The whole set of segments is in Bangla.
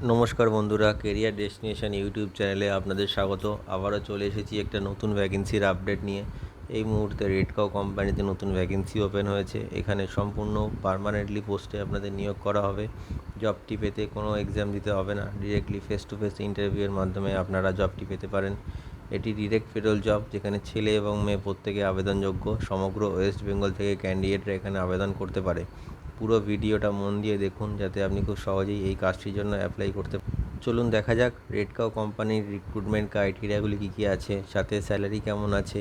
নমস্কার বন্ধুরা, কেরিয়ার ডেস্টিনেশন ইউটিউব চ্যানেলে আপনাদের স্বাগত। আবারও চলে এসেছি একটা নতুন ভ্যাকেন্সির আপডেট নিয়ে। এই মুহূর্তে রেডকাও কোম্পানিতে নতুন ভ্যাকেন্সি ওপেন হয়েছে। এখানে সম্পূর্ণ পার্মানেন্টলি পোস্টে আপনাদের নিয়োগ করা হবে। জবটি পেতে কোনো এক্সাম দিতে হবে না, ডিরেক্টলি ফেস টু ফেস ইন্টারভিউয়ের মাধ্যমে আপনারা জবটি পেতে পারেন। এটি ডিরেক্ট পেরোল জব, যেখানে ছেলে এবং মেয়ে প্রত্যেকে আবেদনযোগ্য। সমগ্র ওয়েস্ট বেঙ্গল থেকে ক্যান্ডিডেটরা এখানে আবেদন করতে পারে। পুরো ভিডিওটা মন দিয়ে দেখুন, যাতে আপনি খুব সহজেই এই কাজটির জন্য অ্যাপ্লাই করতে। চলুন দেখা যাক রেডকাও কোম্পানির রিক্রুটমেন্ট ক্রাইটেরিয়াগুলি কী কী আছে, সাথে স্যালারি কেমন আছে,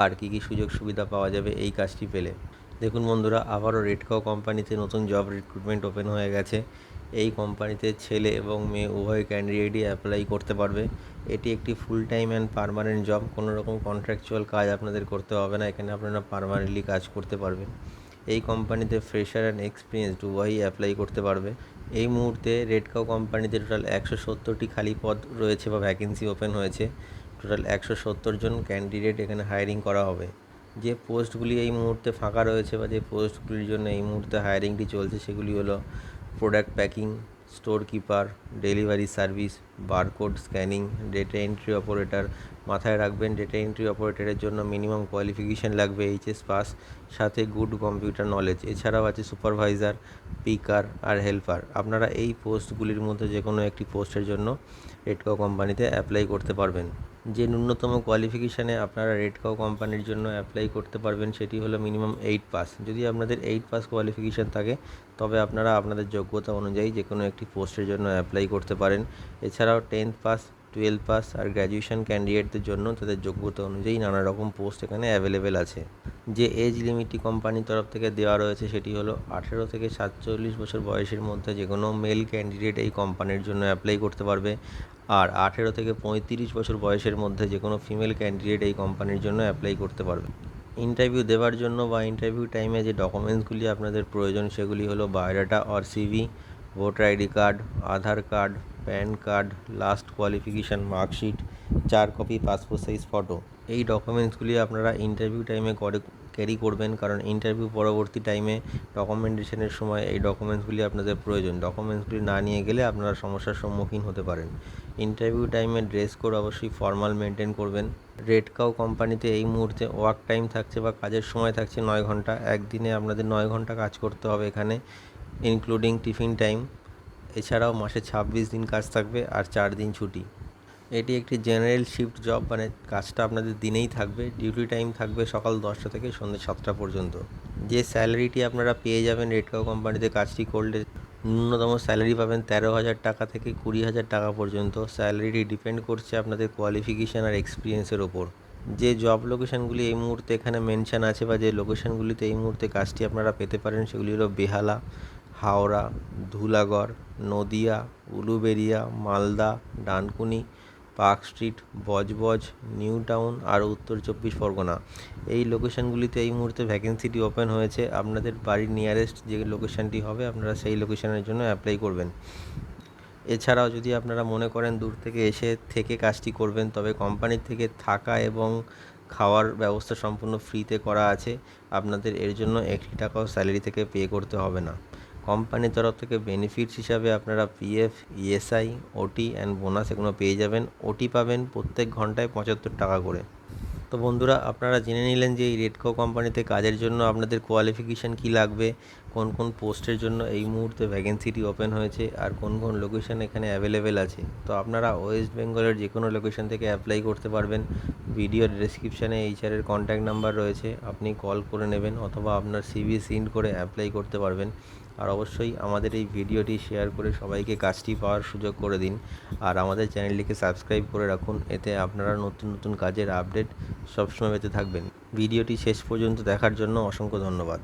আর কী কী সুযোগ সুবিধা পাওয়া যাবে এই কাজটি পেলে। দেখুন বন্ধুরা, আবারও রেডকাও কোম্পানিতে নতুন জব রিক্রুটমেন্ট ওপেন হয়ে গেছে। এই কোম্পানিতে ছেলে এবং মেয়ে উভয় ক্যান্ডিডেটই অ্যাপ্লাই করতে পারবে। এটি একটি full time and permanent job. কোনো রকম কন্ট্রাকচুয়াল কাজ আপনাদের করতে হবে না, এখানে আপনারা পার্মানেন্টলি কাজ করতে পারবেন। এই কোম্পানিতে ফ্রেশার অ্যান্ড এক্সপিরিয়েন্সড উভয়ই অ্যাপ্লাই করতে পারবে। এই মুহূর্তে রেডকাও কোম্পানিতে টোটাল 170টি খালি পদ রয়েছে বা ভ্যাকেন্সি ওপেন হয়েছে। টোটাল 170 জন ক্যান্ডিডেট এখানে হায়ারিং করা হবে। যে পোস্টগুলি এই মুহূর্তে ফাঁকা রয়েছে বা যে পোস্টগুলির জন্য এই মুহূর্তে হায়ারিংটি চলছে সেগুলি হলো product packing, store keeper, delivery service, barcode scanning, data entry operator. মাথায় রাখবেন, ডেটা এন্ট্রি অপারেটরের জন্য মিনিমাম কোয়ালিফিকেশান লাগবে এইচএস পাস, সাথে গুড কম্পিউটার নলেজ। এছাড়াও আছে সুপারভাইজার, পিকার আর হেল্পার। আপনারা এই পোস্টগুলির মধ্যে যে কোনো একটি পোস্টের জন্য রেডকাও কোম্পানিতে অ্যাপ্লাই করতে পারবেন। যে ন্যূনতম কোয়ালিফিকেশানে আপনারা রেডকাও কোম্পানির জন্য অ্যাপ্লাই করতে পারবেন সেটি হলো মিনিমাম 8 পাস। যদি আপনাদের 8 পাস কোয়ালিফিকেশান থাকে তবে আপনারা আপনাদের যোগ্যতা অনুযায়ী যে কোনো একটি পোস্টের জন্য অ্যাপ্লাই করতে পারেন। এছাড়াও 10th পাস, 12 পাস আর গ্র্যাজুয়েশন ক্যান্ডিডেটদের জন্য তাদের যোগ্যতা অনুযায়ী নানা রকম পোস্ট এখানে অ্যাভেলেবেল আছে। যে এজ লিমিটটি কোম্পানির তরফ থেকে দেওয়া রয়েছে সেটি হলো 18 থেকে 47 বছর বয়সের মধ্যে যে কোনো মেল ক্যান্ডিডেট এই কোম্পানির জন্য অ্যাপ্লাই করতে পারবে। আর 18 থেকে 35 বছর বয়সের মধ্যে যে কোনো ফিমেল ক্যান্ডিডেট এই কোম্পানির জন্য অ্যাপ্লাই করতে পারবে। ইন্টারভিউ দেওয়ার জন্য বা ইন্টারভিউ টাইমে যে ডকুমেন্টসগুলি আপনাদের প্রয়োজন সেগুলি হলো biodata or CV, voter ID card, Aadhaar card, pan card, last qualification marksheet, 4 copy passport size photo. এই ডকুমেন্টসগুলি আপনারা ইন্টারভিউ টাইমে ক্যারি করবেন, কারণ ইন্টারভিউ পরবর্তী টাইমে ডকুমেন্টেশনের সময় এই ডকুমেন্টসগুলি আপনাদের প্রয়োজন। ডকুমেন্টসগুলি না নিয়ে গেলে আপনারা সমস্যার সম্মুখীন হতে পারেন। ইন্টারভিউ টাইমে ড্রেস কোড অবশ্যই ফর্মাল মেনটেন করবেন। রেডকাও কোম্পানিতে এই মুহূর্তে ওয়ার্ক টাইম থাকছে বা কাজের সময় থাকছে 9 ঘন্টা। একদিনে আপনাদের 9 ঘন্টা কাজ করতে হবে এখানে, ইনক্লুডিং টিফিন টাইম। এছাড়াও মাসে 26 দিন কাজ থাকবে আর 4 দিন ছুটি। এটি একটি জেনারেল শিফট জব, মানে কাজটা আপনাদের দিনেই থাকবে। ডিউটি টাইম থাকবে সকাল 10টা থেকে সন্ধ্যে 7টা পর্যন্ত। যে স্যালারিটি আপনারা পেয়ে যাবেন রেডকাও কোম্পানিতে কাজটি করলে, ন্যূনতম স্যালারি পাবেন 13,000 টাকা থেকে 20,000 টাকা পর্যন্ত। স্যালারিটি ডিপেন্ড করছে আপনাদের কোয়ালিফিকেশান আর এক্সপিরিয়েন্সের ওপর। যে জব লোকেশানগুলি এই মুহূর্তে এখানে মেনশান আছে বা যে লোকেশানগুলিতে এই মুহূর্তে কাজটি আপনারা পেতে পারেন সেগুলি হলো বেহালা, Howrah, Dhulagarh, Nadia, Uluberia, Malda, Dankuni, park street, Budge Budge, new town আর উত্তর 24 পরগনা। এই লোকেশানগুলিতে এই মুহূর্তে ভ্যাকেন্সিটি ওপেন হয়েছে। আপনাদের বাড়ির নিয়ারেস্ট যে লোকেশানটি হবে আপনারা সেই লোকেশানের জন্য অ্যাপ্লাই করবেন। এছাড়াও যদি আপনারা মনে করেন দূর থেকে এসে থেকে কাজটি করবেন, তবে কোম্পানির থেকে থাকা এবং খাওয়ার ব্যবস্থা সম্পূর্ণ ফ্রিতে করা আছে। আপনাদের এর জন্য 1 টাকাও স্যালারি থেকে পে করতে হবে না। কোম্পানির তরফ থেকে বেনিফিটস হিসাবে আপনারা পিএফ, ইএসআই, ওটি অ্যান্ড বোনাস এগুলো পেয়ে যাবেন। ওটি পাবেন প্রত্যেক ঘন্টায় 75 টাকা করে। তো বন্ধুরা, আপনারা জেনে নিলেন যে এই রেডকো কোম্পানিতে কাজের জন্য আপনাদের কোয়ালিফিকেশান কী লাগবে, কোন কোন পোস্টের জন্য এই মুহূর্তে ভ্যাকেন্সিটি ওপেন হয়েছে আর কোন কোন লোকেশান এখানে অ্যাভেলেবেল আছে। তো আপনারা ওয়েস্ট বেঙ্গলের যে কোনো লোকেশান থেকে অ্যাপ্লাই করতে পারবেন। ভিডিওর ডেসক্রিপশানে এইচআরের কন্ট্যাক্ট নাম্বার রয়েছে, আপনি কল করে নেবেন অথবা আপনার সিভি সেন্ড করে অ্যাপ্লাই করতে পারবেন। আর অবশ্যই আমাদের এই ভিডিওটি শেয়ার করে সবাইকে কাজটি পাওয়ার সুযোগ করে দিন। আর আমাদের চ্যানেলটিকে সাবস্ক্রাইব করে রাখুন, এতে আপনারা নতুন নতুন কাজের আপডেট সবসময় পেতে থাকবেন। ভিডিওটি শেষ পর্যন্ত দেখার জন্য অসংখ্য ধন্যবাদ।